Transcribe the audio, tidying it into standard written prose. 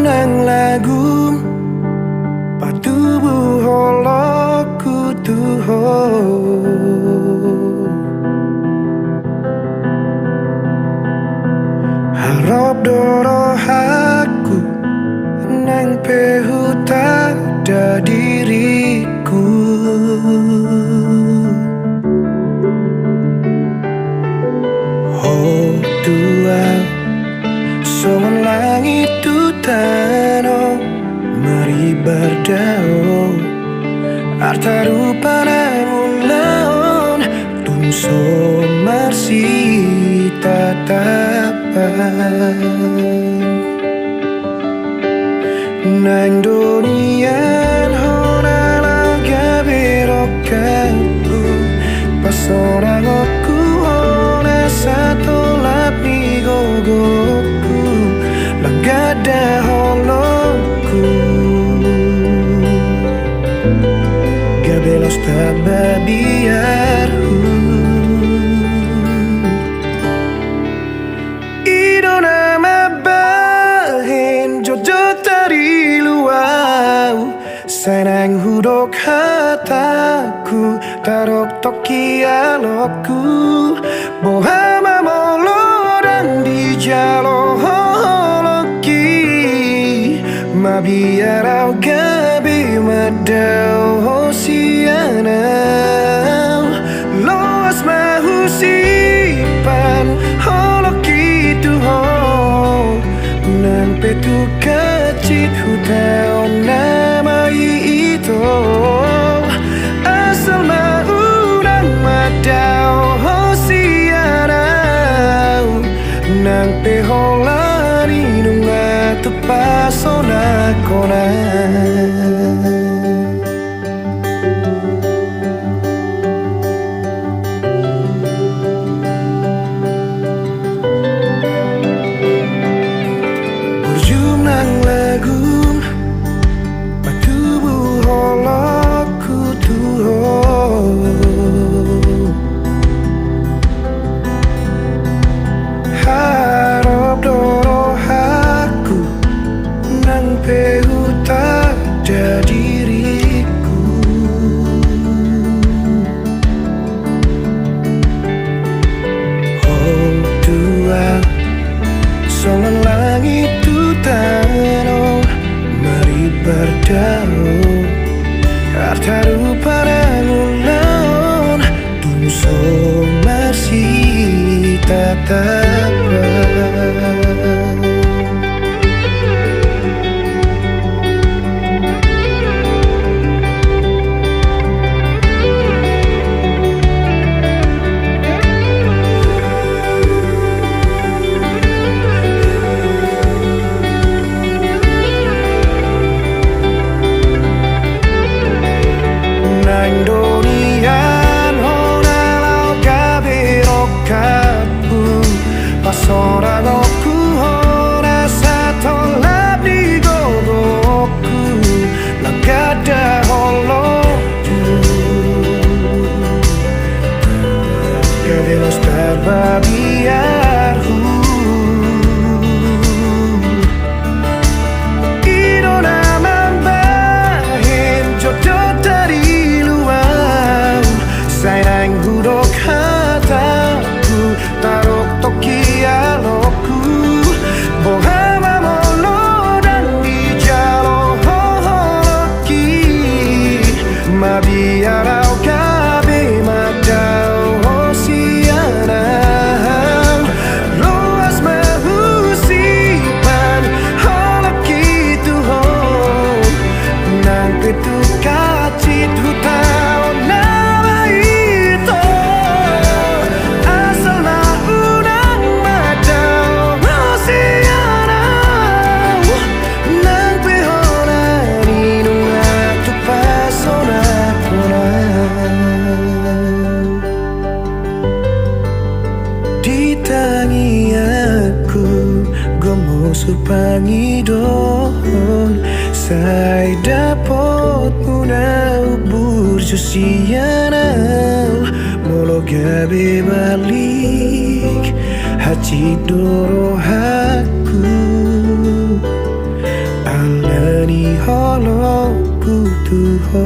Nang lagu patubuh holoku tuho harap doro aku nang pehuta da diriku oh Tuhan soman langit tutano mari berdao arta rupana mulon tungso marsi tatapan nang donian hona laga berokanku pas orang aku hona satu lapi gogoku langgada holoku gabelos tababiarku idona mabahin jojo tari luau senang hudok hataku tarok toki alokku bohama molo dan di jalo biar au gabi madau hosianau loas mahusipan holok itu ho nan petu kacit hutau nama itu asal maunang madau hosianau nan peholani nunga tu pasona kona berjum nang lagu patubuh holoku tuho harap doro aku nang pehuta da diriku oh Tuhan songan langit tutano mari berdao harta rupana ngulon tungso marsi tatapan Donian hona lau kaberokapu pasorang aku hona satolap di gogoku lagada holoku gabelos tababiarku idona mambahin jodoh dari sayang hudok hataku tarok toki alokku bohama molo dan di jalo holoki mabiar au gabe madau hosianau loas mahusipan holoki tuho nang petu kacit hutau persona supangidon sai dapat muna ubur Josianau molo gabe balik haci doro haku alani holo kutuho